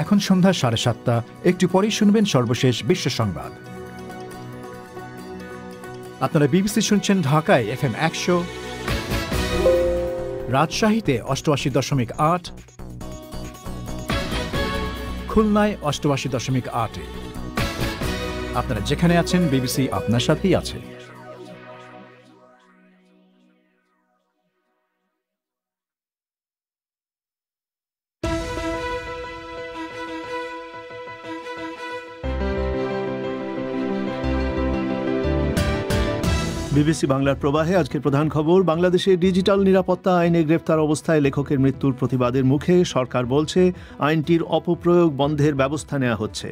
এখন সন্ধ্যা 7:30। একটু পরেই শুনবেন সর্বশেষ বিশ্ব সংবাদ। আপনারা বিবিসি শুনছেন ঢাকায় FM 100, রাজশাহীতে 88.8, খুলনায় 88.8। আপনারা যেখানে আছেন, বিবিসি আপনার সাথেই আছে। বিবিসি বাংলার প্রবাহে আজকের প্রধান খবর। বাংলাদেশে ডিজিটাল নিরাপত্তা আইনে গ্রেফতার অবস্থায় লেখকের মৃত্যুর প্রতিবাদের মুখে সরকার বলছে আইনটির অপপ্রয়োগ বন্ধের ব্যবস্থা নেওয়া হচ্ছে।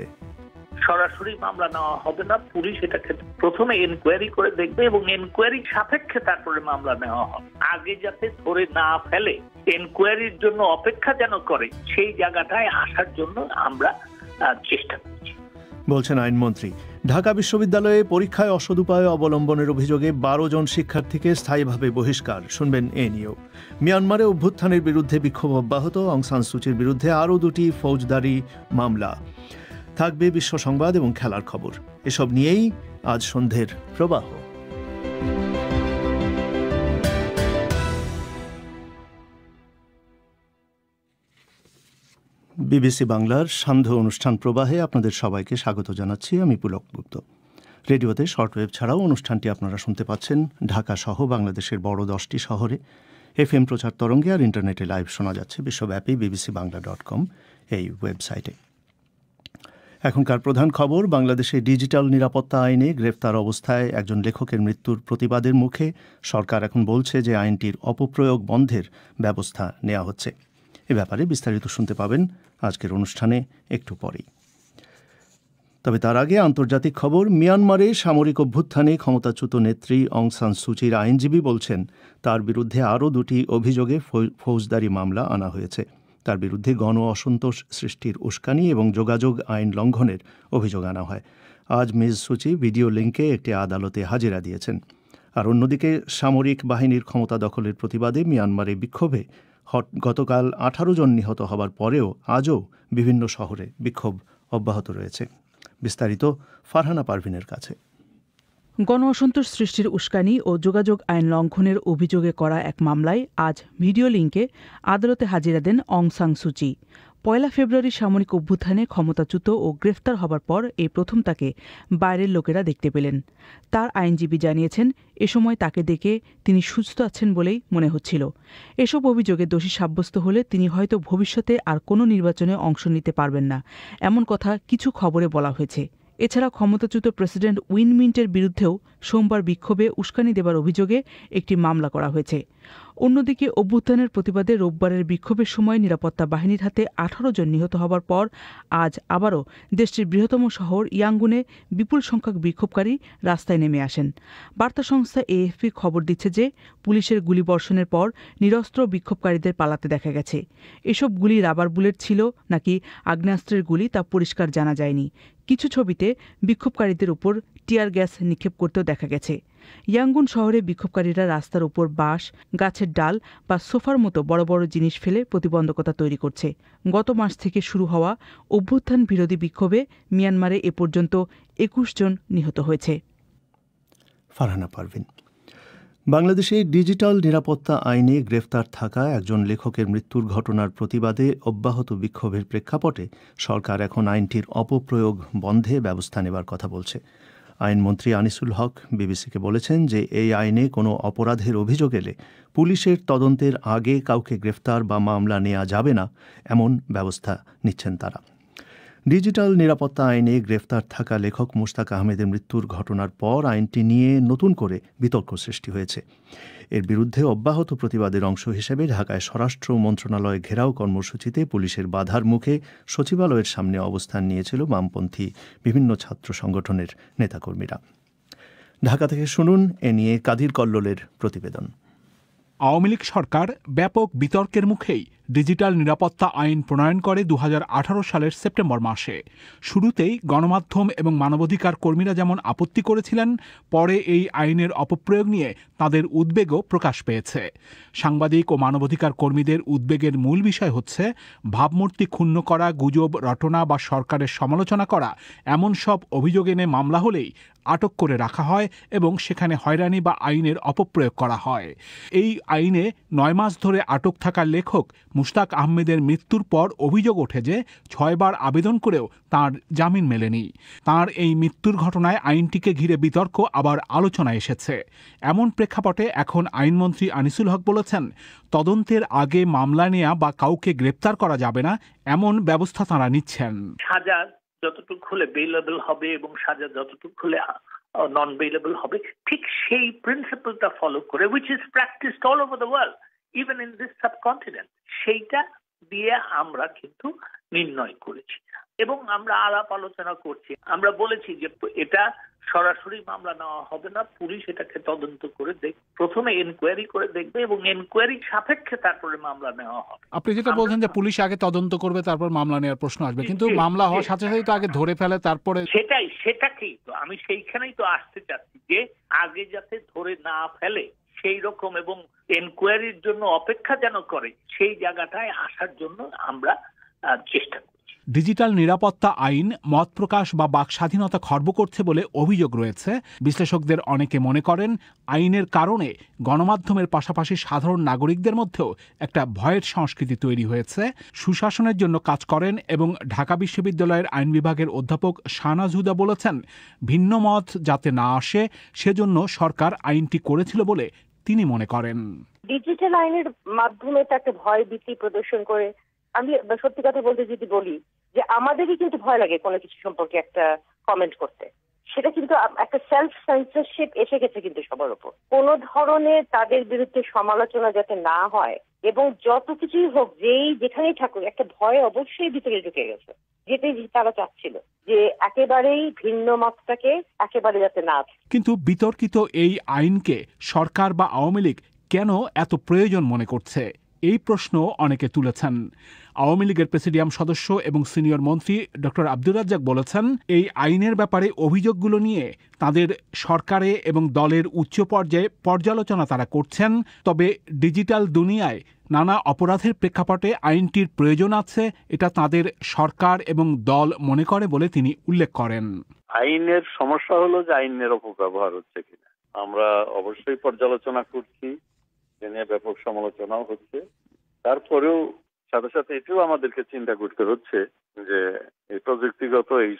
সরাসরি মামলা নেওয়া হবে না, পুলিশ এটাকে প্রথমে এনকোয়ারি করে দেখবে এবং এনকোয়ারি সাপেক্ষে তারপরে মামলা নেওয়া হবে। আগে যাতে ধরে না ফেলে, এনকোয়ারির জন্য অপেক্ষা যেন করে, সেই জায়গাটায় আসার জন্য আমরা চেষ্টা করছি, বলছেন আইনমন্ত্রী। ঢাকা বিশ্ববিদ্যালয়ে পরীক্ষায় অসদুপায় অবলম্বনের অভিযোগে 12 জন শিক্ষার্থীকে স্থায়ীভাবে বহিষ্কার। শুনবেন এ নিয়েও। মিয়ানমারে অভ্যুত্থানের বিরুদ্ধে বিক্ষোভ অব্যাহত, অং সান সুচির বিরুদ্ধে আরও 2টি ফৌজদারি মামলা। থাকবে বিশ্ব সংবাদ এবং খেলার খবর। এসব নিয়েই আজ সন্ধ্যের প্রবাহ। বিবিসি বাংলার সান্ধ্য অনুষ্ঠান প্রবাহে আপনাদের সবাইকে স্বাগত জানাচ্ছি। আমি পুলক গুপ্ত। রেডিওতে শর্টওয়েভ ছাড়াও অনুষ্ঠানটি আপনারা শুনতে পাচ্ছেন ঢাকা সহ বাংলাদেশের বড় 10টি শহরে FM প্রচার তরঙ্গে, আর ইন্টারনেটে লাইভ শোনা যাচ্ছে বিশ্বব্যাপী bbcbangla.com এই ওয়েবসাইটে। এখনকার প্রধান খবর। বাংলাদেশে ডিজিটাল নিরাপত্তা আইনে গ্রেফতার অবস্থায় একজন লেখকের মৃত্যুর প্রতিবাদের মুখে সরকার এখন বলছে যে আইনটির অপপ্রয়োগ বন্ধের ব্যবস্থা নেওয়া হচ্ছে। এ ব্যাপারে বিস্তারিত শুনতে পাবেন আজকের অনুষ্ঠানে একটু পরেই। তবে তার আগে আন্তর্জাতিক খবর। মিয়ানমারে সামরিক অভ্যুত্থানে ক্ষমতাচ্যুত নেত্রী অং সান সুচির আইনজীবী বলছেন তার বিরুদ্ধে আরও 2টি অভিযোগে ফৌজদারি মামলা আনা হয়েছে। তার বিরুদ্ধে গণ অসন্তোষ সৃষ্টির উস্কানি এবং যোগাযোগ আইন লঙ্ঘনের অভিযোগ আনা হয়। আজ মিস সুচি ভিডিও লিঙ্কে একটি আদালতে হাজিরা দিয়েছেন। আর অন্যদিকে সামরিক বাহিনীর ক্ষমতা দখলের প্রতিবাদে মিয়ানমারে বিক্ষোভে গতকাল 18 জন নিহত হবার পরেও আজও বিভিন্ন শহরে বিক্ষোভ অব্যাহত রয়েছে। বিস্তারিত ফারহানা পারভিনের কাছে। গণ অসন্তোষ সৃষ্টির উস্কানি ও যোগাযোগ আইন লঙ্ঘনের অভিযোগে করা এক মামলায় আজ ভিডিও লিঙ্কে আদালতে হাজিরা দেন অং সান সুচি। 1 ফেব্রুয়ারি সামরিক অভ্যুত্থানে ক্ষমতাচ্যুত ও গ্রেফতার হবার পর এই প্রথম তাকে বাইরের লোকেরা দেখতে পেলেন। তার আইনজীবী জানিয়েছেন এ সময় তাকে দেখে তিনি সুস্থ আছেন বলেই মনে হচ্ছিল। এসব অভিযোগে দোষী সাব্যস্ত হলে তিনি হয়তো ভবিষ্যতে আর কোনো নির্বাচনে অংশ নিতে পারবেন না, এমন কথা কিছু খবরে বলা হয়েছে। এছাড়া ক্ষমতাচ্যুত প্রেসিডেন্ট উইন মিন্টের বিরুদ্ধেও সোমবার বিক্ষোভে উস্কানি দেবার অভিযোগে একটি মামলা করা হয়েছে। অন্যদিকে অভ্যুত্থানের প্রতিবাদে রোববারের বিক্ষোভের সময় নিরাপত্তা বাহিনীর হাতে 18 জন নিহত হবার পর আজ আবারও দেশটির বৃহত্তম শহর ইয়াঙ্গুনে বিপুল সংখ্যক বিক্ষোভকারী রাস্তায় নেমে আসেন। বার্তা সংস্থা AFP খবর দিচ্ছে যে পুলিশের গুলিবর্ষণের পর নিরস্ত্র বিক্ষোভকারীদের পালাতে দেখা গেছে। এসব গুলি রাবার বুলেট ছিল নাকি আগ্নেয়াস্ত্রের গুলি তা পরিষ্কার জানা যায়নি। কিছু ছবিতে বিক্ষোভকারীদের উপর টিয়ার গ্যাস নিক্ষেপ করতেও দেখা গেছে। ইয়াঙ্গুন শহরে বিক্ষোভকারীরা রাস্তার উপর বাঁশ, গাছের ডাল বা সোফার মতো বড় বড় জিনিস ফেলে প্রতিবন্ধকতা তৈরি করছে। গত মাস থেকে শুরু হওয়া অভ্যুত্থান বিরোধী বিক্ষোভে মিয়ানমারে এ পর্যন্ত 21 জন নিহত হয়েছে। ফারহানা পারভিন। বাংলাদেশে ডিজিটাল নিরাপত্তা আইনে গ্রেফতার থাকা একজন লেখকের মৃত্যুর ঘটনার প্রতিবাদে অব্যাহত বিক্ষোভের প্রেক্ষাপটে সরকার এখন আইনটির অপপ্রয়োগ বন্ধে ব্যবস্থা নেবার কথা বলছে। আইনমন্ত্রী আনিসুল হক বিবিসিকে বলেছেন যে এই আইনে কোনো অপরাধের অভিযোগ এলে পুলিশের তদন্তের আগে কাউকে গ্রেফতার বা মামলা নেওয়া যাবে না, এমন ব্যবস্থা নিচ্ছেন তারা। ডিজিটাল নিরাপত্তা আইনে গ্রেফতার থাকা লেখক মুশতাক আহমেদের মৃত্যুর ঘটনার পর আইনটি নিয়ে নতুন করে বিতর্ক সৃষ্টি হয়েছে। এর বিরুদ্ধে অব্যাহত প্রতিবাদের অংশ হিসেবে ঢাকায় স্বরাষ্ট্র মন্ত্রণালয় ঘেরাও কর্মসূচিতে পুলিশের বাধার মুখে সচিবালয়ের সামনে অবস্থান নিয়েছিল বামপন্থী বিভিন্ন ছাত্র সংগঠনের নেতাকর্মীরা। ঢাকা থেকে শুনুন এ নিয়ে কাদির কল্লোলের প্রতিবেদন। আওয়ামী লীগ সরকার ব্যাপক বিতর্কের মুখেই ডিজিটাল নিরাপত্তা আইন প্রণয়ন করে 2018 সালের সেপ্টেম্বর মাসে। শুরুতেই গণমাধ্যম এবং মানবাধিকার কর্মীরা যেমন আপত্তি করেছিলেন, পরে এই আইনের অপপ্রয়োগ নিয়ে তাদের উদ্বেগও প্রকাশ পেয়েছে। সাংবাদিক ও মানবাধিকার কর্মীদের উদ্বেগের মূল বিষয় হচ্ছে ভাবমূর্তি ক্ষুণ্ণ করা, গুজব রটনা বা সরকারের সমালোচনা করা এমন সব অভিযোগ এনে মামলা হলেই আটক করে রাখা হয় এবং সেখানে হয়রানি বা আইনের অপপ্রয়োগ করা হয়। এই আইনে 9 মাস ধরে আটক থাকা লেখক মুশতাক আহমেদের মৃত্যুর পর অভিযোগ ওঠে যে 6 বার আবেদন করেও তার জামিন মেলেনি। তার এই মৃত্যুর ঘটনায় আইনটিকে ঘিরে বিতর্ক আবার আলোচনায় এসেছে। এমন প্রেক্ষাপটে এখন আইনমন্ত্রী আনিসুল হক বলেছেন, তদন্তের আগে মামলা নেওয়া বা কাউকে গ্রেপ্তার করা যাবে না, এমন ব্যবস্থা তাঁরা নিচ্ছেন। সাজা যতটুকু হলে বেইলেবল হবে এবং সাজা যতটুকু হলে নন বেইলেবল হবে, ঠিক সেই প্রিন্সিপালটা ফলো করে, which is practiced all over the world, even in this subcontinent, সেইটা দিয়ে আমরা কিন্তু নির্ণয় করেছি এবং আমরা আলাপ আলোচনা করছি। আমরা বলেছি যে এটা সরাসরি মামলা নেওয়া হবে না, পুলিশ এটাকে তদন্ত করে প্রথমে এনকোয়ারি করে দেখবে এবং এনকোয়ারি সাপেক্ষে তারপরে মামলা নেওয়া হবে। আপনি যেটা বলছেন যে পুলিশ আগে তদন্ত করবে তারপর মামলা নেওয়ার প্রশ্ন আসবে, কিন্তু মামলা হওয়ার সাথে সাথে তো আগে ধরে ফেলে তারপরে। সেটাকেই তো আমি সেইখানেই তো আসতে চাচ্ছি যে আগে যাতে ধরে না ফেলে সেই রকম এবং এনকোয়ারির জন্য অপেক্ষা যেন করে, সেই জায়গাটায় আসার জন্য আমরা চেষ্টা করছি। ডিজিটাল নিরাপত্তা আইন মত প্রকাশ বা বাক স্বাধীনতা খর্ব করছে বলে অভিযোগ রয়েছে। বিশ্লেষকদের অনেকে মনে করেন আইনের কারণে গণমাধ্যমের পাশাপাশি সাধারণ নাগরিকদের মধ্যেও একটা ভয়ের সংস্কৃতি তৈরি হয়েছে। সুশাসনের জন্য কাজ করেন এবং ঢাকা বিশ্ববিদ্যালয়ের আইন বিভাগের অধ্যাপক শাহনাজ হুদা বলেছেন, ভিন্ন মত যাতে না আসে সেজন্য সরকার আইনটি করেছিল বলে তিনি মনে করেন। ডিজিটাল আইনের মাধ্যমে তাকে ভয় ভীতি প্রদর্শন করে, আমি সত্যি কথা বলতে যদি বলি যে আমাদেরই কিন্তু ভয় লাগে কোনো কিছু সম্পর্কে একটা কমেন্ট করতে, সেটা কিন্তু একটা সেলফ সেন্সরশিপ এসে গেছে কিন্তু সবার উপর। কোন ধরনের তাদের বিরুদ্ধে সমালোচনা যাতে না হয় এবং যত কিছুই হোক, যেই যেখানেই থাকুক, একটা ভয় অবশ্যই ভিতরে ঢুকে গেছে, যেটাই তারা চাচ্ছিল যে একেবারেই ভিন্ন মতটাকে একেবারে যাতে না থাকে। কিন্তু বিতর্কিত এই আইনকে সরকার বা আওয়ামী লীগ কেন এত প্রয়োজন মনে করছে, এই প্রশ্ন অনেকে তুলেছেন। আওয়ামী লীগের প্রেসিডিয়াম সদস্য এবং সিনিয়র মন্ত্রী ডক্টর আব্দুর রাজ্জাক বলেছেন, এই আইনের ব্যাপারে অভিযোগগুলো নিয়ে তাদের সরকারে এবং দলের উচ্চ পর্যায়ে পর্যালোচনা তারা করছেন। তবে ডিজিটাল দুনিয়ায় নানা অপরাধের প্রেক্ষাপটে আইনটির প্রয়োজন আছে, এটা তাদের সরকার এবং দল মনে করে বলে তিনি উল্লেখ করেন। আইনের সমস্যা হলো যে আইনের অপব্যবহার হচ্ছে কিনা। আমরা অবশ্যই পর্যালোচনা করছি, এ নিয়ে ব্যাপক সমালোচনাও হচ্ছে। তারপরেও সাথে সাথে এটাও আমাদেরকে চিন্তা করতে হচ্ছে যে এই প্রযুক্তিগত এই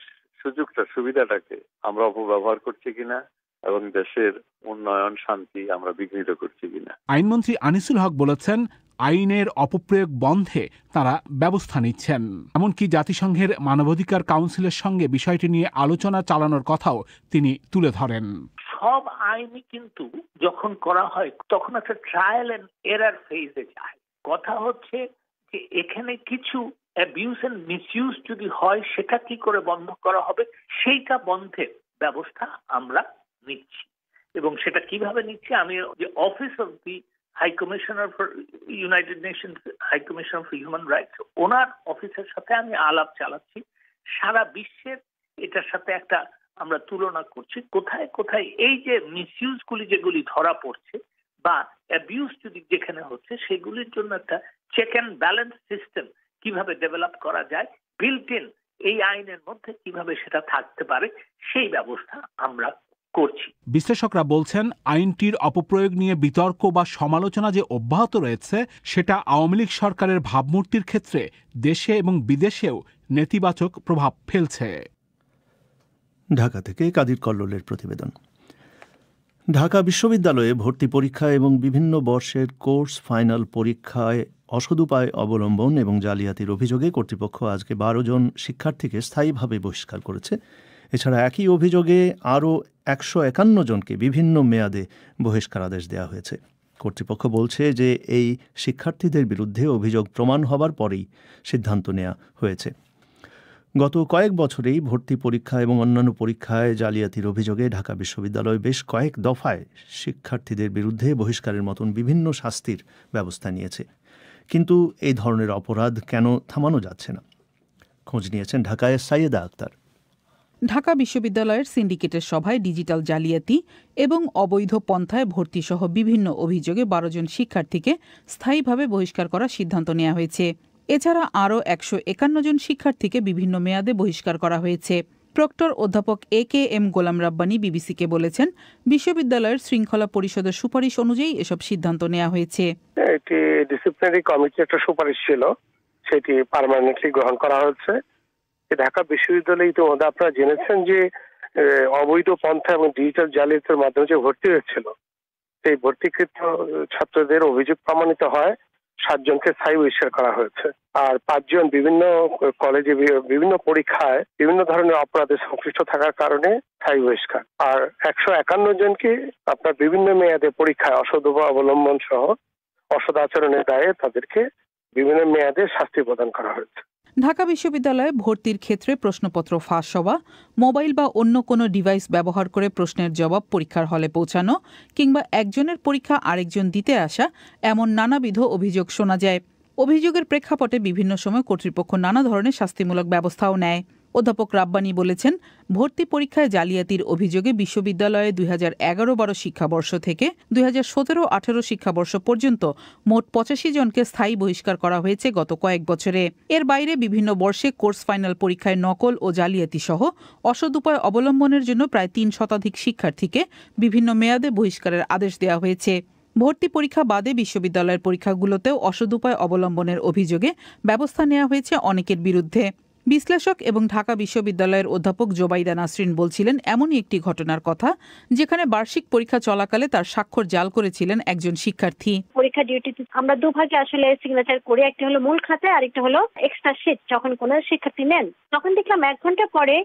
সুবিধাটাকে আমরা অপব্যবহার করছি কিনা এবং দেশের উন্নয়ন শান্তি আমরা বিঘ্নিত করছি কিনা। আইনমন্ত্রী আনিসুল হক বলেছেন, আইনের অপপ্রয়োগ বন্ধে তারা ব্যবস্থা নিচ্ছেন। এমনকি জাতিসংঘের মানবাধিকার কাউন্সিলের সঙ্গে বিষয়টি নিয়ে আলোচনা চালানোর কথাও তিনি তুলে ধরেন। সব আইনই কিন্তু যখন করা হয় তখন একটা ট্রায়াল এন্ড এরার ফেজে যায়। কথা হচ্ছে যে এখানে কিছু অ্যাবিউজ এন্ড মিসইউজ যদি হয় সেটা কি করে বন্ধ করা হবে, সেইটা বন্ধের ব্যবস্থা আমরা নিচ্ছি। এবং সেটা কিভাবে নিচ্ছি, আমি যে office of the high commissioner for United Nations high commissioner for human rights, ওনার অফিসের সাথে আমি আলাপ চালাচ্ছি। সারা বিশ্বের এটার সাথে একটা আমরা তুলনা করছি, কোথায় কোথায় এই যে মিসইউজ গুলি যেগুলি ধরা পড়ছে বা অ্যাবিউজ যদি যেখানে হচ্ছে সেগুলির জন্য একটা চেক অ্যান্ড ব্যালেন্স সিস্টেম কিভাবে ডেভেলপ করা যায়, বিল্ট ইন এই আইনের মধ্যে কিভাবে সেটা থাকতে পারে, সেই ব্যবস্থা আমরা করছি। বিশ্লেষকরা বলছেন, আইনটির অপপ্রয়োগ নিয়ে বিতর্ক বা সমালোচনা যে অব্যাহত রয়েছে সেটা আওয়ামী লীগ সরকারের ভাবমূর্তির ক্ষেত্রে দেশে এবং বিদেশেও নেতিবাচক প্রভাব ফেলছে। ঢাকা থেকে কাদির কল্লোলের প্রতিবেদন। ঢাকা বিশ্ববিদ্যালয়ে ভর্তি পরীক্ষা এবং বিভিন্ন বর্ষের কোর্স ফাইনাল পরীক্ষায় অসদুপায় অবলম্বন এবং জালিয়াতির অভিযোগে কর্তৃপক্ষ আজকে 12 জন শিক্ষার্থীকে স্থায়ীভাবে বহিষ্কার করেছে। এছাড়া একই অভিযোগে আরও 151 জনকে বিভিন্ন মেয়াদে বহিষ্কারাদেশ দেওয়া হয়েছে। কর্তৃপক্ষ বলছে যে এই শিক্ষার্থীদের বিরুদ্ধে অভিযোগ প্রমাণ হবার পরেই সিদ্ধান্ত নেওয়া হয়েছে। গত কয়েক বছরেই ভর্তি পরীক্ষা এবং অন্যান্য পরীক্ষায় জালিয়াতির অভিযোগে ঢাকা বিশ্ববিদ্যালয় বেশ কয়েক দফায় শিক্ষার্থীদের বিরুদ্ধে বহিষ্কারের মতন বিভিন্ন শাস্তির ব্যবস্থা নিয়েছে। কিন্তু এই ধরনের অপরাধ কেন থামানো যাচ্ছে না? খোঁজ নিয়েছেন ঢাকায় সাইয়েদা আক্তার। ঢাকা বিশ্ববিদ্যালয়ের সিন্ডিকেটের সভায় ডিজিটাল জালিয়াতি এবং অবৈধ পন্থায় ভর্তিসহ বিভিন্ন অভিযোগে ১২ জন শিক্ষার্থীকে স্থায়ীভাবে বহিষ্কার করার সিদ্ধান্ত নেওয়া হয়েছে। এছাড়া আরও ১৫১ জন শিক্ষার্থীকে বিভিন্ন মেয়াদে বহিষ্কার করা হয়েছে। প্রক্টর অধ্যাপক AKM গোলাম রাব্বানী বিবিসিকে বলেছেন, বিশ্ববিদ্যালয়ের শৃঙ্খলা পরিষদের সুপারিশ অনুযায়ী এসব সিদ্ধান্ত নেওয়া হয়েছে। এটি ডিসিপ্লিনারি কমিটির একটা সুপারিশ ছিল, সেটি পার্মানেন্টলি গ্রহণ করা হয়েছে। ঢাকা বিশ্ববিদ্যালয়ে ইতিমধ্যে আপনারা জেনেছেন যে অবৈধ পন্থা এবং ডিজিটাল জালিয়াতির মাধ্যমে যে ভর্তি হয়েছিল, সেই ভর্তিকৃত ছাত্রদের অভিযোগ প্রমাণিত হয় 7 জনকে স্থায়ী বহিষ্কার করা হয়েছে। আর 5 জন বিভিন্ন কলেজে বিভিন্ন পরীক্ষায় বিভিন্ন ধরনের অপরাধে সংশ্লিষ্ট থাকার কারণে স্থায়ী বহিষ্কার। আর 151 জনকে আপনার বিভিন্ন মেয়াদে পরীক্ষায় অসৎ অবলম্বন সহ অসৎ আচরণের দায়ে তাদেরকে বিভিন্ন মেয়াদে শাস্তি প্রদান করা হয়েছে। ঢাকা বিশ্ববিদ্যালয়ে ভর্তির ক্ষেত্রে প্রশ্নপত্র ফাঁস হওয়া, মোবাইল বা অন্য কোনো ডিভাইস ব্যবহার করে প্রশ্নের জবাব পরীক্ষার হলে পৌঁছানো কিংবা একজনের পরীক্ষা আরেকজন দিতে আসা, এমন নানাবিধ অভিযোগ শোনা যায়। অভিযোগের প্রেক্ষাপটে বিভিন্ন সময় কর্তৃপক্ষ নানা ধরনের শাস্তিমূলক ব্যবস্থাও নেয়। অধ্যাপক রাব্বানী বলেছেন, ভর্তি পরীক্ষায় জালিয়াতির অভিযোগে বিশ্ববিদ্যালয়ে 2011-12 শিক্ষাবর্ষ থেকে 2017-18 শিক্ষাবর্ষ পর্যন্ত মোট 85 জনকে স্থায়ী বহিষ্কার করা হয়েছে গত কয়েক বছরে। এর বাইরে বিভিন্ন বর্ষে কোর্স ফাইনাল পরীক্ষায় নকল ও জালিয়াতি সহ অসৎ উপায় অবলম্বনের জন্য প্রায় 3 শতাধিক শিক্ষার্থীকে বিভিন্ন মেয়াদে বহিষ্কারের আদেশ দেওয়া হয়েছে। ভর্তি পরীক্ষা বাদে বিশ্ববিদ্যালয়ের পরীক্ষাগুলোতেও অসৎ উপায় অবলম্বনের অভিযোগে ব্যবস্থা নেওয়া হয়েছে অনেকের বিরুদ্ধে। বিশ্লেষক এবং ঢাকা বিশ্ববিদ্যালয়ের অধ্যাপক জোবাইদা নাসরিন বলছিলেন, এমনই একটি ঘটনার কথা যেখানে বার্ষিক পরীক্ষা চলাকালে তার স্বাক্ষর জাল করেছিলেন একজন শিক্ষার্থী। পরীক্ষা ডিউটিতে আমরা দুভাগে আসলে সিগনেচার করি, একটা হলো মূল খাতায় আর একটা হলো এক্সট্রা শিট। যখন কোনো শিক্ষার্থী নেন তখন দেখলাম 1 ঘন্টা পরে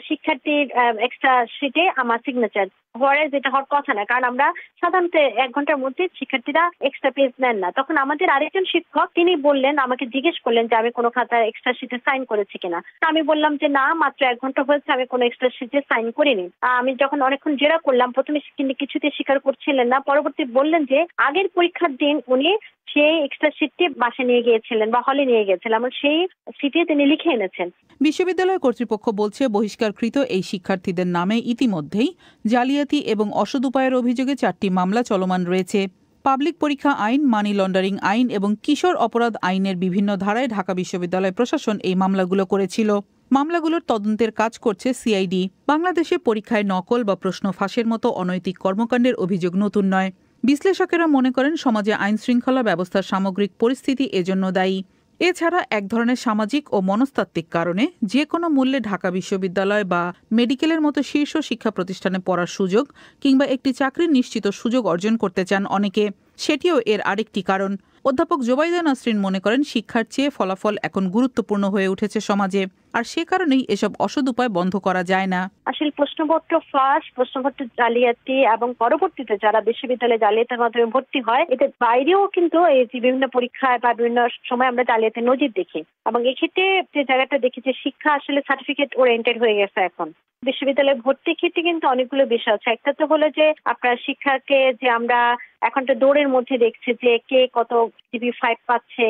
শিক্ষার্থীর এক্সট্রা শিটে আমার সিগনেচার হওয়ার, যেটা হওয়ার কথা না, কারণ আমরা সাধারণত 1 ঘন্টার মধ্যে শিক্ষার্থীরা এক্সট্রা পেজ নেন না। তখন আমাদের আরেকজন শিক্ষক তিনি বললেন, আমাকে জিজ্ঞেস করলেন যে আমি কোনো খাতায় এক্সট্রা শিটে সাইন করেছি কিনা। আমি বললাম যে না, মাত্র 1 ঘন্টা হয়েছে, আমি কোনো এক্সট্রা শিটে সাইন করিনি। আমি যখন অনেকক্ষণ জেরা করলাম, প্রথমে তিনি কিছুতে স্বীকার করছিলেন না, পরবর্তী বললেন যে আগের পরীক্ষার দিন উনি সেই এক্সট্রা শিটটি বাসে নিয়ে গিয়েছিলেন বা হলে নিয়ে গিয়েছিলেন, এবং সেই শিটে তিনি লিখে এনেছেন। বিশ্ববিদ্যালয় কর্তৃপক্ষ বলছে, বহিষ্কারকৃত এই শিক্ষার্থীদের নামে ইতিমধ্যেই জালিয়াতি এবং অসৎ উপায়ের অভিযোগে 4টি মামলা চলমান রয়েছে। পাবলিক পরীক্ষা আইন, মানি লন্ডারিং আইন এবং কিশোর অপরাধ আইনের বিভিন্ন ধারায় ঢাকা বিশ্ববিদ্যালয় প্রশাসন এই মামলাগুলো করেছিল। মামলাগুলোর তদন্তের কাজ করছে সিআইডি। বাংলাদেশে পরীক্ষায় নকল বা প্রশ্ন ফাঁসের মতো অনৈতিক কর্মকাণ্ডের অভিযোগ নতুন নয়। বিশ্লেষকেরা মনে করেন, সমাজে আইন শৃঙ্খলা ব্যবস্থার সামগ্রিক পরিস্থিতি এজন্য দায়ী। এছাড়া এক ধরনের সামাজিক ও মনস্তাত্ত্বিক কারণে যে কোনো মূল্যে ঢাকা বিশ্ববিদ্যালয় বা মেডিকেলের মতো শীর্ষ শিক্ষা প্রতিষ্ঠানে পড়ার সুযোগ কিংবা একটি চাকরির নিশ্চিত সুযোগ অর্জন করতে চান অনেকে, সেটিও এর আরেকটি কারণ। অধ্যাপক জোবাইদা নাসরিন মনে করেন, শিক্ষার চেয়ে ফলাফল এখন গুরুত্বপূর্ণ হয়ে উঠেছে সমাজে, আর সে কারণেই এসব অসৎ উপায় বন্ধ করা যায় না। আসলে প্রশ্নপত্র ফাঁস, প্রশ্নপত্র জালিয়াতি এবং পরবর্তীতে যারা বিশ্ববিদ্যালয়ে জালিয়াতির মাধ্যমে ভর্তি হয়, এদের বাইরেও কিন্তু এই বিভিন্ন পরীক্ষায় বা বিভিন্ন সময় আমরা জালিয়াতির নজির দেখি। এবং এক্ষেত্রে যে জায়গাটা দেখি যে শিক্ষা আসলে সার্টিফিকেট ওরিয়েন্টেড হয়ে গেছে এখন। বিশ্ববিদ্যালয়ে ভর্তির ক্ষেত্রে কিন্তু অনেকগুলো বিষয় আছে। একটা তো হলো যে আপনার শিক্ষাকে যে আমরা এখন তো দৌড়ের মধ্যে দেখছি যে কে কত GPA-5 পাচ্ছে,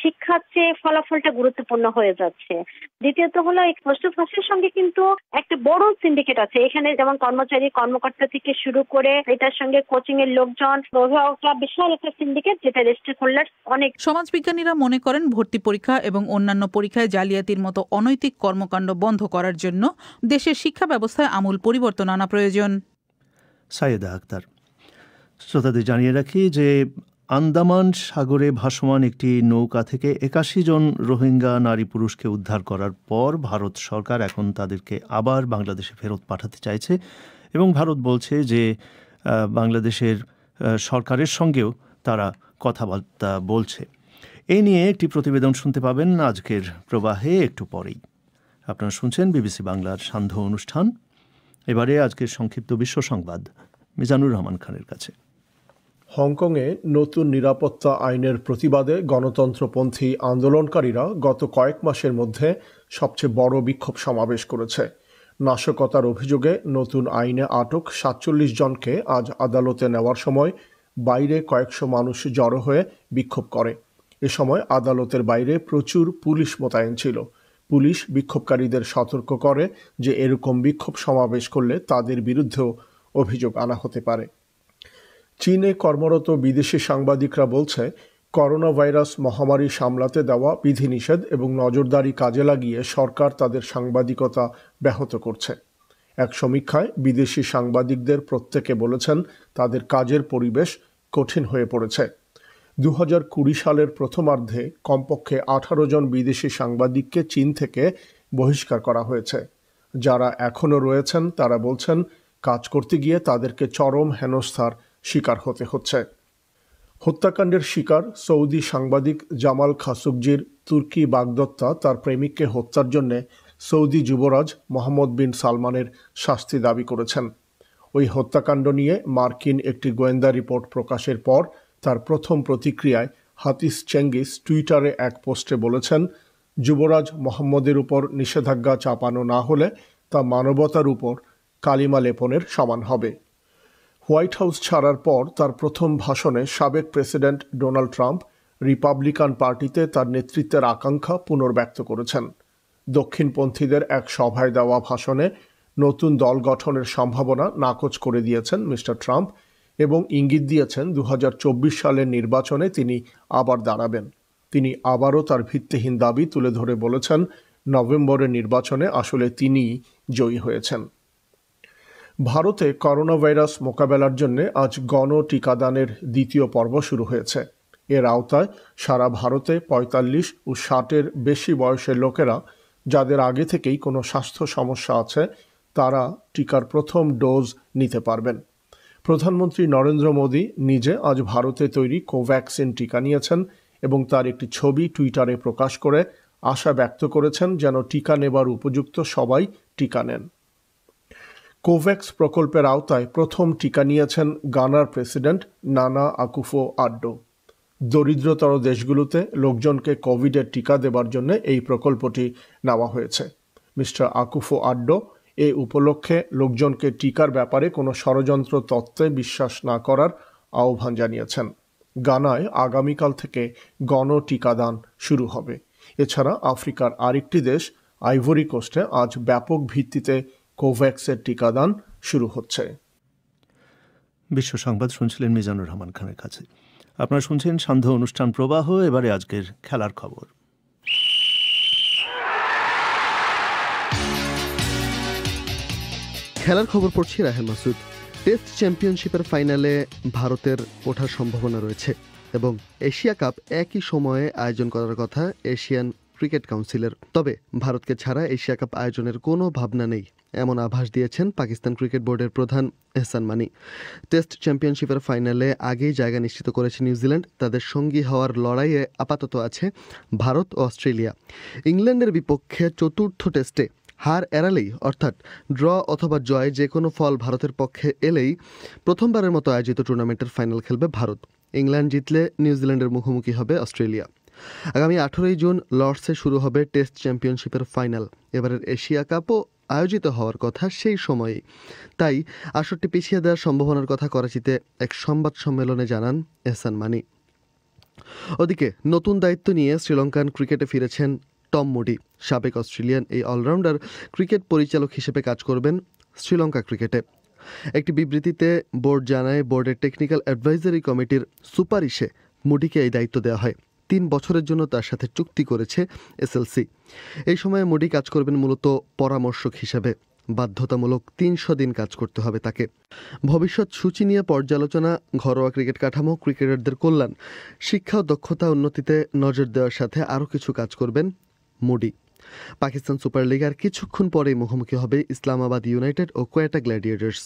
শিক্ষার চেয়ে ফলাফলটা গুরুত্বপূর্ণ হয়ে যাচ্ছে। দ্বিতীয়ত হলো এই প্রশ্ন ফাঁসের সঙ্গে কিন্তু একটা বড় সিন্ডিকেট আছে এখানে, যেমন কর্মচারী কর্মকর্তা থেকে শুরু করে এটার সঙ্গে কোচিং এর লোকজন, অভিভাবকরা, বিশাল একটা সিন্ডিকেট যেটা রেজিস্টার হোল্ডার অনেক। সমাজবিজ্ঞানীরা মনে করেন, ভর্তি পরীক্ষা এবং অন্যান্য পরীক্ষায় জালিয়াতির মতো অনৈতিক কর্মকাণ্ড বন্ধ করার জন্য দেশের শিক্ষা ব্যবস্থায় আমূল পরিবর্তন আনা প্রয়োজন। সাইয়েদা আক্তার। শ্রোতাদের জানিয়ে রাখি যে আন্দামান সাগরে ভাসমান একটি নৌকা থেকে 81 জন রোহিঙ্গা নারী পুরুষকে উদ্ধার করার পর ভারত সরকার এখন তাদেরকে আবার বাংলাদেশে ফেরত পাঠাতে চাইছে এবং ভারত বলছে যে বাংলাদেশের সরকারের সঙ্গেও তারা কথাবার্তা বলছে। এই নিয়ে একটি প্রতিবেদন শুনতে পাবেন আজকের প্রবাহে একটু পরেই। আপনারা শুনছেন বিবিসি বাংলার সান্ধ্য অনুষ্ঠান। এবারে আজকের সংক্ষিপ্ত বিশ্ব সংবাদ মিজানুর রহমান খানের কাছে। হংকংয়ে নতুন নিরাপত্তা আইনের প্রতিবাদে গণতন্ত্রপন্থী আন্দোলনকারীরা গত কয়েক মাসের মধ্যে সবচেয়ে বড় বিক্ষোভ সমাবেশ করেছে। নাশকতার অভিযোগে নতুন আইনে আটক ৪৭ জনকে আজ আদালতে নেওয়ার সময় বাইরে কয়েকশো মানুষ জড়ো হয়ে বিক্ষোভ করে। এ সময় আদালতের বাইরে প্রচুর পুলিশ মোতায়েন ছিল। পুলিশ বিক্ষোভকারীদের সতর্ক করে যে এরকম বিক্ষোভ সমাবেশ করলে তাদের বিরুদ্ধেও অভিযোগ আনা হতে পারে। চীনে কর্মরত বিদেশি সাংবাদিকরা বলছে, করোনা ভাইরাস মহামারী সামলাতে দেওয়া বিধিনিষেধ এবং নজরদারি কাজে লাগিয়ে সরকার তাদের সাংবাদিকতা ব্যাহত করছে। এক সমীক্ষায় বিদেশি সাংবাদিকদের প্রত্যেকে বলেছেন তাদের কাজের পরিবেশ কঠিন হয়ে পড়েছে। 2020 সালের প্রথমার্ধে কমপক্ষে 18 জন বিদেশি সাংবাদিককে চীন থেকে বহিষ্কার করা হয়েছে। যারা এখনও রয়েছেন তারা বলছেন কাজ করতে গিয়ে তাদেরকে চরম হেনস্থার শিকার হতে হচ্ছে। হত্যাকাণ্ডের শিকার সৌদি সাংবাদিক জামাল খাশোগজির তুর্কি বাগদত্তা তার প্রেমিককে হত্যার জন্য সৌদি যুবরাজ মোহাম্মদ বিন সালমানের শাস্তি দাবি করেছেন। ওই হত্যাকাণ্ড নিয়ে মার্কিন একটি গোয়েন্দা রিপোর্ট প্রকাশের পর তার প্রথম প্রতিক্রিয়ায় হাতিস চেঙ্গিস টুইটারে এক পোস্টে বলেছেন, যুবরাজ মোহাম্মদের উপর নিষেধাজ্ঞা চাপানো না হলে তা মানবতার উপর কালিমা লেপনের সমান হবে। হোয়াইট হাউস ছাড়ার পর তার প্রথম ভাষণে সাবেক প্রেসিডেন্ট ডোনাল্ড ট্রাম্প রিপাবলিকান পার্টিতে তার নেতৃত্বের আকাঙ্ক্ষা পুনর্ব্যক্ত করেছেন। দক্ষিণপন্থীদের এক সভায় দেওয়া ভাষণে নতুন দল গঠনের সম্ভাবনা নাকচ করে দিয়েছেন মিস্টার ট্রাম্প এবং ইঙ্গিত দিয়েছেন 2024 সালের নির্বাচনে তিনি আবার দাঁড়াবেন। তিনি আবারও তার ভিত্তিহীন দাবি তুলে ধরে বলেছেন, নভেম্বরের নির্বাচনে আসলে তিনিই জয়ী হয়েছেন। ভারতে করোনা ভাইরাস মোকাবেলার জন্য আজ গণ টিকাদানের দ্বিতীয় পর্ব শুরু হয়েছে। এর আওতায় সারা ভারতে 45 ও 60-এর বেশি বয়সের লোকেরা যাদের আগে থেকেই কোনো স্বাস্থ্য সমস্যা আছে তারা টিকার প্রথম ডোজ নিতে পারবেন। প্রধানমন্ত্রী নরেন্দ্র মোদী নিজে আজ ভারতে তৈরি কোভ্যাক্সিন টিকা নিয়েছেন এবং তার একটি ছবি টুইটারে প্রকাশ করে আশা ব্যক্ত করেছেন যেন টিকা নেবার উপযুক্ত সবাই টিকা নেন। কোভ্যাক্স প্রকল্পের আওতায় প্রথম টিকা নিয়েছেন গানার প্রেসিডেন্ট নানা আকুফো-আড্ডো। দরিদ্রতর দেশগুলোতে লোকজনকে কোভিডের টিকা দেবার জন্য এই প্রকল্পটি নেওয়া হয়েছে। মিস্টার আকুফো-আড্ডো এ উপলক্ষে লোকজনকে টিকার ব্যাপারে কোনো ষড়যন্ত্র তত্ত্বে বিশ্বাস না করার আহ্বান জানিয়েছেন। গানায় আগামীকাল থেকে গণ টিকাদান শুরু হবে। এছাড়া আফ্রিকার আরেকটি দেশ আইভরি কোস্টে আজ ব্যাপক ভিত্তিতে কোভ্যাক্সের টিকাদান শুরু হচ্ছে। বিশ্ব সংবাদ শুনছিলেন মিজানুর রহমান খানের কাছে। আপনারা শুনছেন সান্ধ্য অনুষ্ঠান প্রবাহ। এবারে আজকের খেলার খবর। খেলার খবর পড়ছি রাহেল মাসুদ। টেস্ট চ্যাম্পিয়নশিপের ফাইনালে ভারতের ওঠার সম্ভাবনা রয়েছে এবং এশিয়া কাপ একই সময়ে আয়োজন করার কথা এশিয়ান ক্রিকেট কাউন্সিলের। তবে ভারতকে ছাড়া এশিয়া কাপ আয়োজনের কোনো ভাবনা নেই এমন আভাস দিয়েছেন পাকিস্তান ক্রিকেট বোর্ডের প্রধান এহসান মানি। টেস্ট চ্যাম্পিয়নশিপের ফাইনালে আগেই জায়গা নিশ্চিত করেছে নিউজিল্যান্ড। তাদের সঙ্গী হওয়ার লড়াইয়ে আপাতত আছে ভারত ও অস্ট্রেলিয়া। ইংল্যান্ডের বিপক্ষে চতুর্থ টেস্টে হার এড়ালেই অর্থাৎ ড্র অথবা জয় যে কোনো ফল ভারতের পক্ষে এলেই প্রথমবারের মতো আয়োজিত টুর্নামেন্টের ফাইনাল খেলবে ভারত। ইংল্যান্ড জিতলে নিউজিল্যান্ডের মুখোমুখি হবে অস্ট্রেলিয়া। আগামী 18 জুন লর্ডসে শুরু হবে টেস্ট চ্যাম্পিয়নশিপের ফাইনাল। এবারের এশিয়া কাপও আয়োজিত হওয়ার কথা সেই সময়েই। তাই আসরটি পিছিয়ে দেওয়ার সম্ভাবনার কথা করাচিতে এক সংবাদ সম্মেলনে জানান এহসান মানি। ওদিকে নতুন দায়িত্ব নিয়ে শ্রীলঙ্কান ক্রিকেটে ফিরেছেন টম মুডি। সাবেক অস্ট্রেলিয়ান এই অলরাউন্ডার ক্রিকেট পরিচালক হিসেবে কাজ করবেন শ্রীলঙ্কা ক্রিকেটে। একটি বিবৃতিতে বোর্ড জানায়, বোর্ডের টেকনিক্যাল অ্যাডভাইজারি কমিটির সুপারিশে মুডিকে এই দায়িত্ব দেওয়া হয়। 3 বছরের জন্য তার সাথে চুক্তি করেছে এসএলসি। এই সময়ে মুডি কাজ করবেন মূলত পরামর্শক হিসেবে। বাধ্যতামূলক 300 দিন কাজ করতে হবে তাকে। ভবিষ্যৎ সূচি নিয়ে পর্যালোচনা, ঘরোয়া ক্রিকেট কাঠামো, ক্রিকেটারদের কল্যাণ, শিক্ষা ও দক্ষতা উন্নতিতে নজর দেওয়ার সাথে আরও কিছু কাজ করবেন মুডি। পাকিস্তান সুপার লিগ আর কিছুক্ষণ পরেই মুখোমুখি হবে ইসলামাবাদ ইউনাইটেড ও কোয়েটা গ্ল্যাডিয়েটার্স।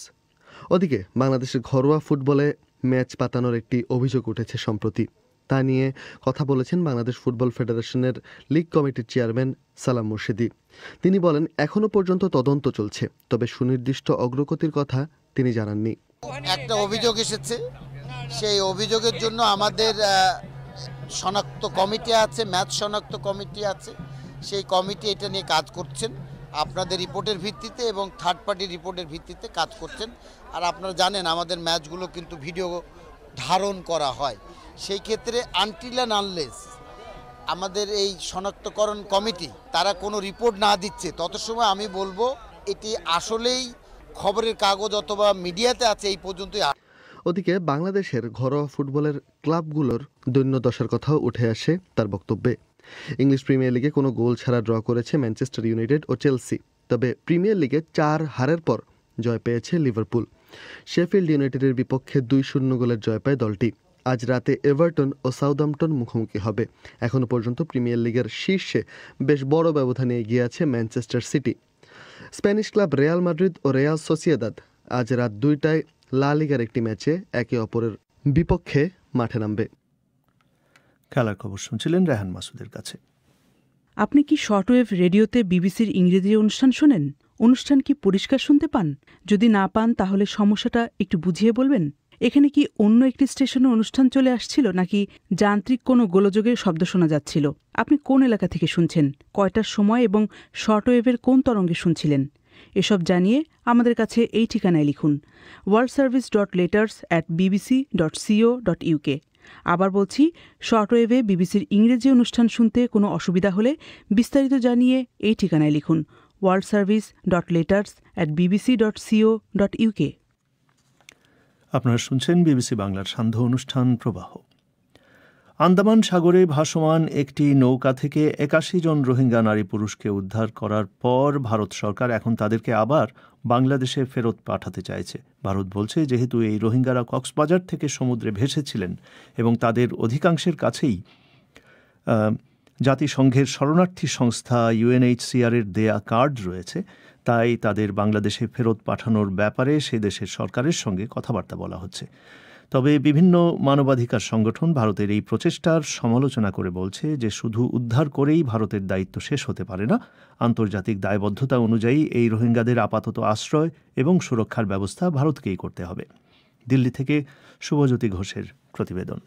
ওদিকে বাংলাদেশের ঘরোয়া ফুটবলে ম্যাচ পাতানোর একটি অভিযোগ উঠেছে সম্প্রতি। তা নিয়ে কথা বলেছেন বাংলাদেশ ফুটবল ফেডারেশনের লিগ কমিটির চেয়ারম্যান সালাম মুর্শিদি। তিনি বলেন, এখনো পর্যন্ত তদন্ত চলছে, তবে সুনির্দিষ্ট অগ্রগতির কথা তিনি জানাননি। একটা অভিযোগ এসেছে সেই অভিযোগের জন্য আমাদের শনাক্ত কমিটি আছে, ম্যাচ শনাক্ত কমিটি আছে, সেই কমিটি এটা নিয়ে কাজ করছেন আপনাদের রিপোর্টের ভিত্তিতে এবং থার্ড পার্টি রিপোর্টের ভিত্তিতে কাজ করছেন। আর আপনারা জানেন আমাদের ম্যাচগুলো কিন্তু ভিডিও ধারণ করা হয়, সেই ক্ষেত্রে আনটিল অ্যান্ড আনলেস আমাদের এই শনাক্তকরণ কমিটি তারা কোনো রিপোর্ট না দিচ্ছে তত সময় আমি বলবো এটি আসলেই খবরের কাগজ অথবা মিডিয়াতে আছে এই পর্যন্তই। ওদিকে বাংলাদেশের ঘরোয়া ফুটবলের ক্লাবগুলোর দৈন্যদশার কথাও উঠে আসে তার বক্তব্যে। ইংলিশ প্রিমিয়ার লিগে কোনো গোল ছাড়া ড্র করেছে ম্যানচেস্টার ইউনাইটেড ও চেলসি, তবে প্রিমিয়ার লিগে 4 হারের পর জয় পেয়েছে লিভারপুল। শেফিল্ড ইউনাইটেডের বিপক্ষে 2-0 গোলের জয় পায় দলটি। আজ রাতে এভারটন ও সাউদাম্পটন মুখোমুখি হবে। এখনও পর্যন্ত প্রিমিয়ার লিগের শীর্ষে বেশ বড় ব্যবধানে এগিয়ে আছে Manchester City. Spanish club Real Madrid ও রিয়াল সোসিয়েদাদ আজ রাত 2টায় লা লিগার একটি ম্যাচে একে অপরের বিপক্ষে মাঠে নামবে। খেলার খবর শুনছিলেন রেহান মাসুদের কাছে। আপনি কি শর্টওয়েভ রেডিওতে বিবিসির ইংরেজি অনুষ্ঠান শোনেন? অনুষ্ঠান কি পরিষ্কার শুনতে পান? যদি না পান তাহলে সমস্যাটা একটু বুঝিয়ে বলবেন। এখানে কি অন্য একটি স্টেশনে অনুষ্ঠান চলে আসছিল, নাকি যান্ত্রিক কোনো গোলযোগের শব্দ শোনা যাচ্ছিল? আপনি কোন এলাকা থেকে শুনছেন, কয়টার সময় এবং শর্টওয়েভের কোন তরঙ্গে শুনছিলেন? এসব জানিয়ে আমাদের কাছে এই ঠিকানায় লিখুন worldservice.letters@bbc.co.uk। আবার বলছি, শর্টওয়েভে বিবিসির ইংরেজি অনুষ্ঠান শুনতে কোনো অসুবিধা হলে বিস্তারিত জানিয়ে এই ঠিকানায় লিখুন worldservice.letters@bbc.co.uk। আপনারা শুনছেন বিবিসি বাংলার সান্ধ্য অনুষ্ঠান প্রবাহ। আন্দামান সাগরে ভাসমান একটি নৌকা থেকে 81 জন রোহিঙ্গা নারী পুরুষকে উদ্ধার করার পর ভারত সরকার এখন তাদেরকে আবার বাংলাদেশে ফেরত পাঠাতে চাইছে। ভারত বলছে, যেহেতু এই রোহিঙ্গারা কক্সবাজার থেকে সমুদ্রে ভেসেছিলেন এবং তাদের অধিকাংশের কাছেই জাতিসংঘের শরণার্থী সংস্থা UNHCR-এর দেয়া কার্ড রয়েছে, তাই তাদের বাংলাদেশে ফেরত পাঠানোর ব্যাপারে সে দেশের সরকারের সঙ্গে কথাবার্তা বলা হচ্ছে। তবে বিভিন্ন মানবাধিকার সংগঠন ভারতের এই প্রচেষ্টার সমালোচনা করে বলছে যে শুধু উদ্ধার করেই ভারতের দায়িত্ব শেষ হতে পারে না। আন্তর্জাতিক দায়বদ্ধতা অনুযায়ী এই রোহিঙ্গাদের আপাতত আশ্রয় এবং সুরক্ষার ব্যবস্থা ভারতকেই করতে হবে। দিল্লি থেকে শুভজ্যোতি ঘোষের প্রতিবেদন।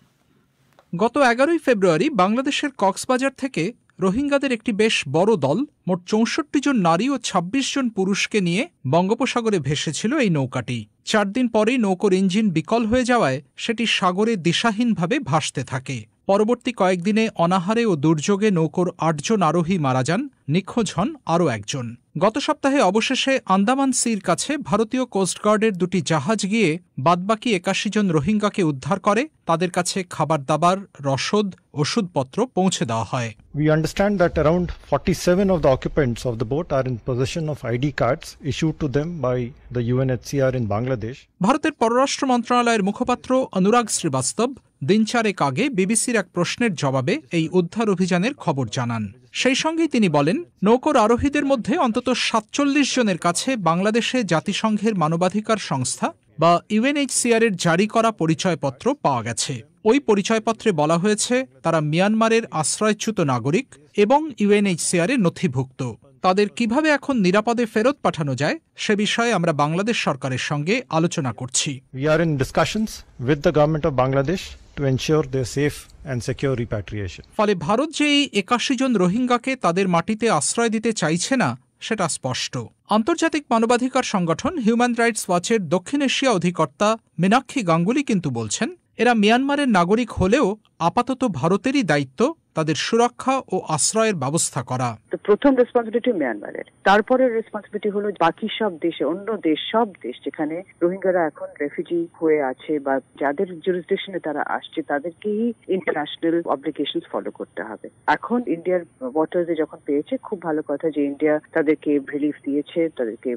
গত 11 ফেব্রুয়ারি বাংলাদেশের কক্সবাজার থেকে রোহিঙ্গাদের একটি বেশ বড় দল মোট 64 জন নারী ও 26 জন পুরুষকে নিয়ে বঙ্গোপসাগরে ভেসেছিল এই নৌকাটি। 4 দিন পরেই নৌকোর ইঞ্জিন বিকল হয়ে যাওয়ায় সেটি সাগরে দিশাহীনভাবে ভাসতে থাকে। পরবর্তী কয়েকদিনে অনাহারে ও দুর্যোগে নৌকোর 8 জন আরোহী মারা যান, নিখোঁজ হন আরও একজন। গত সপ্তাহে অবশেষে আন্দামান সির কাছে ভারতীয় কোস্টগার্ডের 2টি জাহাজ গিয়ে বাদবাকি 81 জন রোহিঙ্গাকে উদ্ধার করে তাদের কাছে খাবার দাবার, রসদ, ওষুধপত্র পৌঁছে দেওয়া হয়। We understand that around 47 of the occupants of the boat are in possession of ID cards issued to them by the UNHCR in Bangladesh. ভারতের পররাষ্ট্র মন্ত্রণালয়ের মুখপাত্র অনুরাগ শ্রীবাস্তব দিন 4 আগে বিবিসির এক প্রশ্নের জবাবে এই উদ্ধার অভিযানের খবর জানান। সেই সঙ্গেই তিনি বলেন, নৌকোর আরোহীদের মধ্যে অন্তত 47 জনের কাছে বাংলাদেশে জাতিসংঘের মানবাধিকার সংস্থা বা UNHCR-এর জারি করা পরিচয়পত্র পাওয়া গেছে। ওই পরিচয়পত্রে বলা হয়েছে তারা মিয়ানমারের আশ্রয়চ্যুত নাগরিক এবং UNHCR-এর নথিভুক্ত। তাদের কিভাবে এখন নিরাপদে ফেরত পাঠানো যায় সে বিষয়ে আমরা বাংলাদেশ সরকারের সঙ্গে আলোচনা করছি। We are in discussions with the government of Bangladesh to ensure their safe and secure repatriation. ফলে ভারত যে এই 81 জন রোহিঙ্গাকে তাদের মাটিতে আশ্রয় দিতে চাইছে না সেটা স্পষ্ট। আন্তর্জাতিক মানবাধিকার সংগঠন হিউম্যান রাইটস ওয়াচের দক্ষিণ এশিয়া অধিকর্তা মীনাক্ষী গাঙ্গুলি কিন্তু বলছেন, এরা মিয়ানমারের নাগরিক হলেও আপাতত ভারতেরই দায়িত্ব তাদের সুরক্ষা ও আশ্রয়ের ব্যবস্থা করা। প্রথম রেসপন্সিবিলিটি মিয়ানমারের, তারপরে রেসপন্সিবিলিটি হলো বাকি সব দেশে, অন্য দেশ, সব দেশ যেখানে রোহিঙ্গারা এখন রেফিউজি হয়ে আছে বা যাদের জুরিসডিকশনে তারা আসছে তাদেরকেই ইন্টারন্যাশনাল অব্লিগেশনস ফলো করতে হবে। এখন ইন্ডিয়ার ওয়াটার্সে যখন পেয়েছে, খুব ভালো কথা যে ইন্ডিয়া তাদেরকে রিলিফ দিয়েছে, তাদেরকে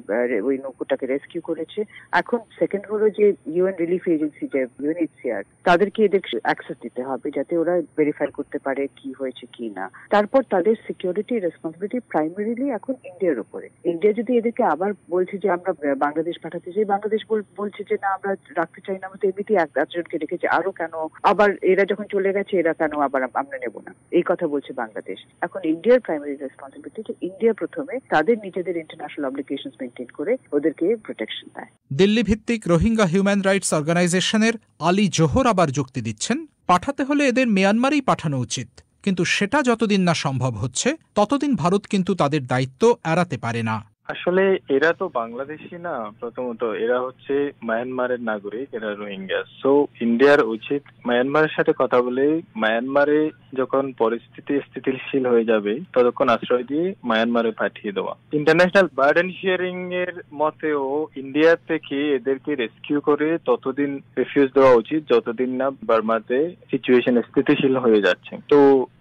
ওই নৌকোটাকে রেস্কিউ করেছে। এখন সেকেন্ড হলো যে UN রিলিফ এজেন্সি যে UNHCR, তাদেরকে এদের অ্যাক্সেস দিতে হবে যাতে ওরা ভেরিফাই করতে পারে কি হয়েছে কি না। তারপর তাদের সিকিউরিটি রেসপন্সিবিলিটি প্রাইমারিলি এখন ইন্ডিয়ার উপরে। ইন্ডিয়া যদি এদেরকে আবার বলছে যে আমরা বাংলাদেশ পাঠাতে চাই, বাংলাদেশ বলছে যে না আমরা রাখতে চাই না, আমরা তো এমনিতেই ১ জনকে রেখেছি, আরো কেন আবার এরা যখন চলে গেছে এরা কেন আবার আমরা নেব না, এই কথা বলছে বাংলাদেশ। এখন ইন্ডিয়ার প্রাইমারি রেসপন্সিবিলিটি যে ইন্ডিয়া প্রথমে তাদের নিজেদের ইন্টারন্যাশনাল অব্লিগেশনস মেইনটেইন করে ওদেরকে প্রোটেকশন দেয়। দিল্লি ভিত্তিক রোহিঙ্গা হিউম্যান রাইটস অর্গানাইজেশনের আলী জোহর আবার যুক্তি দিচ্ছেন, পাঠাতে হলে এদের মিয়ানমারেই পাঠানো উচিত, কিন্তু সেটা যতদিন না সম্ভব হচ্ছে ততদিন ভারত কিন্তু তাদের দায়িত্ব এড়াতে পারে না। আসলে এরা তো বাংলাদেশি না, প্রথমত এরা হচ্ছে মায়ানমারের নাগরিক, এরা রোহিঙ্গা। সো ইন্ডিয়ার উচিত মায়ানমারের সাথে কথা বলে মায়ানমারে যখন পরিস্থিতি স্থিতিশীল হয়ে যাবে ততক্ষণ আশ্রয় দিয়ে মায়ানমারে পাঠিয়ে দেওয়া। ইন্টারন্যাশনাল বার্ডেন শেয়ারিং এর মতেও ইন্ডিয়া থেকে এদেরকে রেস্কিউ করে ততদিন রিফিউজ দেওয়া উচিত যতদিন না বার্মাতে সিচুয়েশন স্থিতিশীল হয়ে যাচ্ছে। তো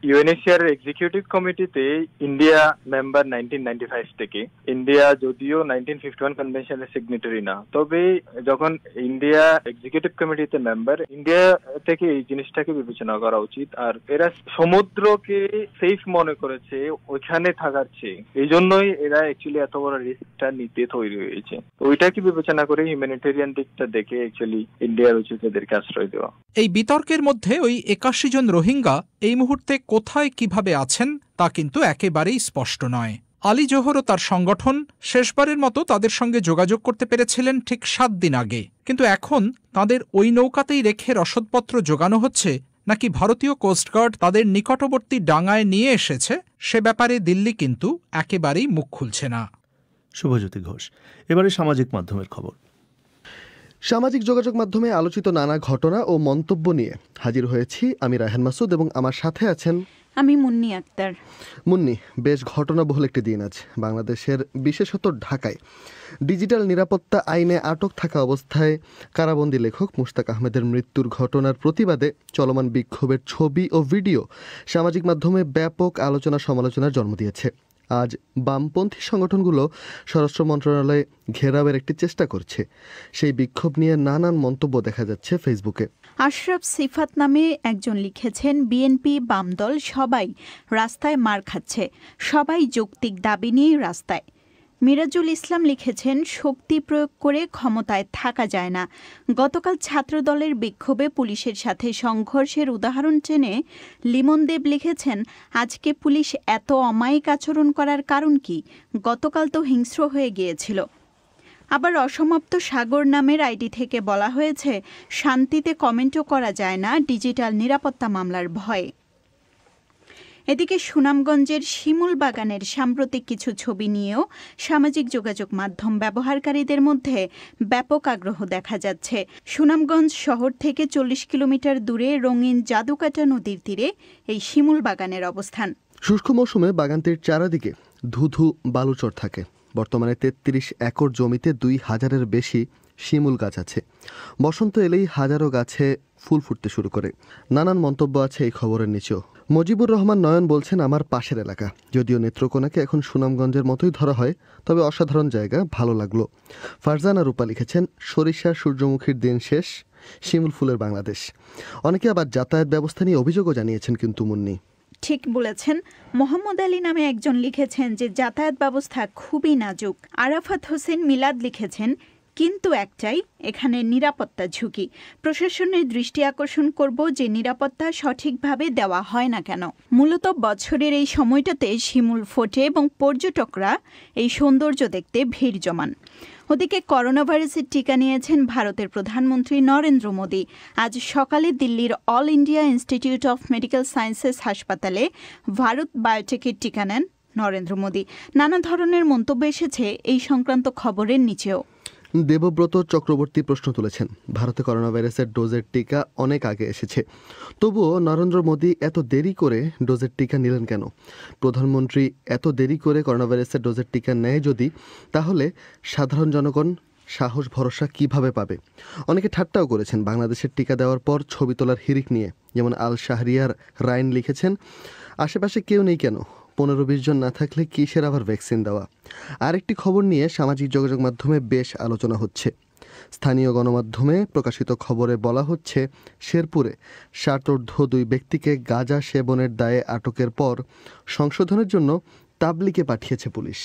ইউএনএইচসিআর এক্সিকিউটিভ কমিটিতে ইন্ডিয়া মেম্বার 1995 থেকে। ইন্ডিয়া যদিও 1951 কনভেনশনের সিগনেটারি না, তবে যখন ইন্ডিয়া এক্সিকিউটিভ কমিটিতে মেম্বার, ইন্ডিয়া থেকে এই জিনিসটাকে বিবেচনা করা উচিত। আর এরা সমুদ্রকে সেফ মনে করেছে ওইখানে থাকার চেয়ে, এই জন্যই এরা অ্যাকচুয়ালি এত বড় রিস্কটা নিতে তৈরি হয়েছে। ওইটাকে বিবেচনা করে হিউম্যানিটেরিয়ান দিকটা দেখে অ্যাকচুয়ালি ইন্ডিয়ার উচিত এদেরকে আশ্রয় দেওয়া। এই বিতর্কের মধ্যে ওই 81 জন রোহিঙ্গা এই মুহূর্তে কোথায় কিভাবে আছেন তা কিন্তু একেবারেই স্পষ্ট নয়। আলী জোহর ও তার সংগঠন শেষবারের মতো তাদের সঙ্গে যোগাযোগ করতে পেরেছিলেন ঠিক 7 দিন আগে, কিন্তু এখন তাদের ওই নৌকাতেই রেখে রসদপত্র জোগানো হচ্ছে নাকি ভারতীয় কোস্টগার্ড তাদের নিকটবর্তী ডাঙায় নিয়ে এসেছে, সে ব্যাপারে দিল্লি কিন্তু একেবারেই মুখ খুলছে না। শুভজ্যোতি ঘোষ, এবারে সামাজিক মাধ্যমের খবর। সামাজিক যোগাযোগ মাধ্যমে আলোচিত নানা ঘটনা ও মন্তব্য নিয়ে হাজির হয়েছি আমি রায়হান মাসুদ এবং আমার সাথে আছেন আমি মুন্নি আক্তার। মুন্নি, বেশ ঘটনাবহুল একটি দিন আজ বাংলাদেশের, বিশেষত ঢাকায়। ডিজিটাল নিরাপত্তা আইনে আটক থাকা অবস্থায় কারাবন্দী লেখক মুশতাক আহমেদের মৃত্যুর ঘটনার প্রতিবাদে চলমান বিক্ষোভের ছবি ও ভিডিও সামাজিক মাধ্যমে ব্যাপক আলোচনা সমালোচনার জন্ম দিয়েছে। আজ বামপন্থী সংগঠনগুলো স্বরাষ্ট্র মন্ত্রণালয়ে ঘেরাওয়ের একটি চেষ্টা করছে। সেই বিক্ষোভ নিয়ে নানান মন্তব্য দেখা যাচ্ছে ফেসবুকে। আশরাফ সিফাত নামে একজন লিখেছেন, বিএনপি বামদল সবাই রাস্তায় মার খাচ্ছে, সবাই যৌক্তিক দাবি নিয়ে রাস্তায়। মিরাজুল ইসলাম লিখেছেন, শক্তি প্রয়োগ করে ক্ষমতায় থাকা যায় না। গতকাল ছাত্রদলের বিক্ষোভে পুলিশের সাথে সংঘর্ষের উদাহরণ টেনে লিমনদেব লিখেছেন, আজকে পুলিশ এত অমায়িক আচরণ করার কারণ কি? গতকাল তো হিংস্র হয়ে গিয়েছিল। আবার অসমাপ্ত সাগর নামের আইডি থেকে বলা হয়েছে, শান্তিতে কমেন্টও করা যায় না ডিজিটাল নিরাপত্তা মামলার ভয়ে। এদিকে সুনামগঞ্জের শিমুল বাগানের সাম্প্রতিক কিছু ছবি নিয়েও সামাজিক যোগাযোগ মাধ্যম ব্যবহারকারীদের মধ্যে ব্যাপক আগ্রহ দেখা যাচ্ছে। সুনামগঞ্জ শহর থেকে 40 কিলোমিটার দূরে রঙিন জাদুকাটা নদীর তীরে এই শিমুল বাগানের অবস্থান। শুষ্ক মৌসুমে বাগানটির চারদিকে ধুধু বালুচর থাকে। বর্তমানে 33 একর জমিতে 2000-এর বেশি শিমুল গাছ আছে। বসন্ত এলেই হাজারো গাছে ফুল ফুটতে শুরু করে। নানান মন্তব্য আছে এই খবরের নিচেও। মজিবুর রহমান নয়ন বলছেন, আমার পাশের এলাকা, যদিও নেত্রকোনাকে এখন সুনামগঞ্জের মতোই ধরা হয়, তবে অসাধারণ জায়গা, ভালো লাগলো। ফারজানা রূপা লিখেছেন, সরিষা সূর্যমুখীর দিন শেষ, শিমুল ফুলের বাংলাদেশ। অনেকে আবার যাতায়াত ব্যবস্থা নিয়ে অভিযোগও জানিয়েছেন কিন্তু মুন্নি। ঠিক বলেছেন। মোহাম্মদ আলী নামে একজন লিখেছেন যে যাতায়াত ব্যবস্থা খুবই নাজুক। আরাফাত হোসেন মিলাদ লিখেছেন, কিন্তু একটাই, এখানে নিরাপত্তা ঝুঁকি। প্রশাসনের দৃষ্টি আকর্ষণ করব যে নিরাপত্তা সঠিকভাবে দেওয়া হয় না কেন। মূলত বছরের এই সময়টাতে শিমুল ফোটে এবং পর্যটকরা এই সৌন্দর্য দেখতে ভিড় জমান। ওদিকে করোনা ভাইরাসের টিকা নিয়েছেন ভারতের প্রধানমন্ত্রী নরেন্দ্র মোদী। আজ সকালে দিল্লির all India institute of medical sciences হাসপাতালে ভারত বায়োটেকের টিকা নেন নরেন্দ্র মোদী। নানা ধরনের মন্তব্য এসেছে এই সংক্রান্ত খবরের নিচেও। দেবব্রত চক্রবর্তী প্রশ্ন তুলেছেন, ভারতে করোনা ভাইরাসের ডোজের টিকা অনেক আগে এসেছে, তবুও নরেন্দ্র মোদী এত দেরি করে ডোজের টিকা নিলেন কেন? প্রধানমন্ত্রী এত দেরি করে করোনা ভাইরাসের ডোজের টিকা নেয় যদি, তাহলে সাধারণ জনগণ সাহস ভরসা কিভাবে পাবে? অনেকে ঠাট্টাও করেছেন বাংলাদেশের টিকা দেওয়ার পর ছবি তোলার হিড়িক নিয়ে। যেমন আল শাহরিয়ার রায়ন লিখেছেন, আশেপাশে কেউ নেই কেন, 15-20 জন না থাকলে কিসের আবার ভ্যাকসিন দেওয়া? আরেকটি খবর নিয়ে সামাজিক যোগাযোগ মাধ্যমে বেশ আলোচনা হচ্ছে। স্থানীয় গণমাধ্যমে প্রকাশিত খবরে বলা হচ্ছে, শেরপুরে 60 ঊর্ধ্ব 2 ব্যক্তিকে গাঁজা সেবনের দায়ে আটকের পর সংশোধনের জন্য তাবলিগে পাঠিয়েছে পুলিশ।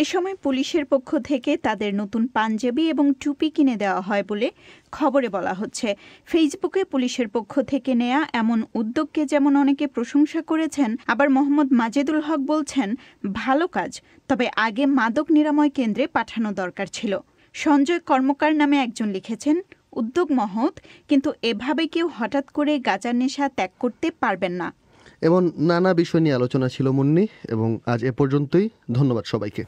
এ সময় পুলিশের পক্ষ থেকে তাদের নতুন পাঞ্জাবি এবং টুপি কিনে দেওয়া হয় বলে খবরে বলা হচ্ছে। ফেসবুকে পুলিশের পক্ষ থেকে নেয়া এমন উদ্যোগকে যেমন অনেকে প্রশংসা করেছেন, আবার মোহাম্মদ মাজেদুল হক বলছেন ভালো কাজ, তবে আগে মাদক নিরাময় কেন্দ্রে পাঠানো দরকার ছিল। সঞ্জয় কর্মকার নামে একজন লিখেছেন, উদ্যোগ মহৎ, কিন্তু এভাবে কেউ হঠাৎ করে গাঁজার নেশা ত্যাগ করতে পারবেন না। এমন নানা বিষয় নিয়ে আলোচনা ছিল মুন্নি, এবং আজ এ পর্যন্তই। ধন্যবাদ সবাইকে।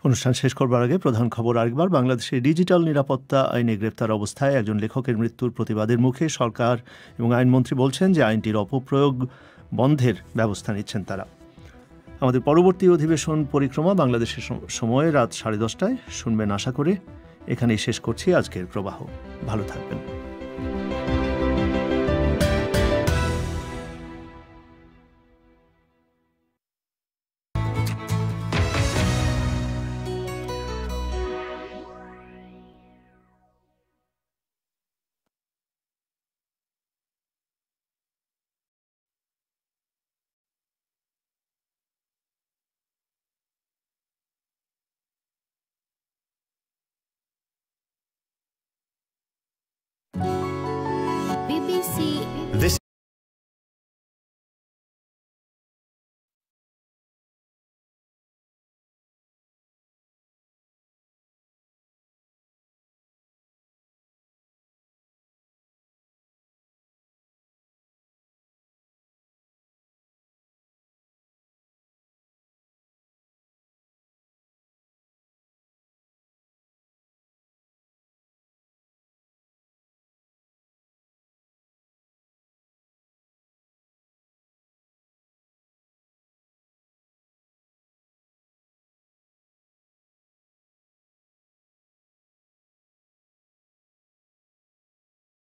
অনুষ্ঠান শেষ করবার আগে প্রধান খবর আরেকবার। বাংলাদেশে ডিজিটাল নিরাপত্তা আইনে গ্রেপ্তার অবস্থায় একজন লেখকের মৃত্যুর প্রতিবাদের মুখে সরকার এবং আইনমন্ত্রী বলছেন যে আইনটির অপপ্রয়োগ বন্ধের ব্যবস্থা নিচ্ছেন তারা। আমাদের পরবর্তী অধিবেশন পরিক্রমা বাংলাদেশের সময় রাত 10:30টায় শুনবেন আশা করে। এখানেই শেষ করছি আজকের প্রবাহ। ভালো থাকবেন। This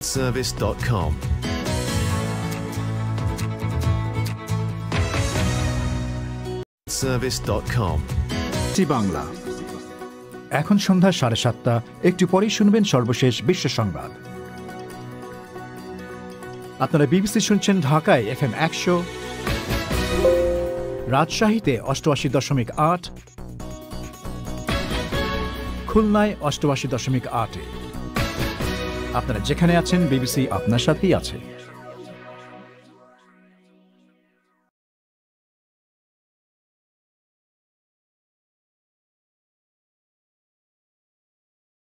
service.com. service.com. বাংলা। এখন সন্ধ্যা 7:30। একটু পরেই শুনবেন সর্বশেষ বিশ্ব সংবাদ। আপনারা বিবিসি শুনছেন ঢাকায় FM 100, রাজশাহীতে 88.8, খুলনায় 88.8। আপনারা যেখানে আছেন বিবিসি আপনার সাথেই আছে।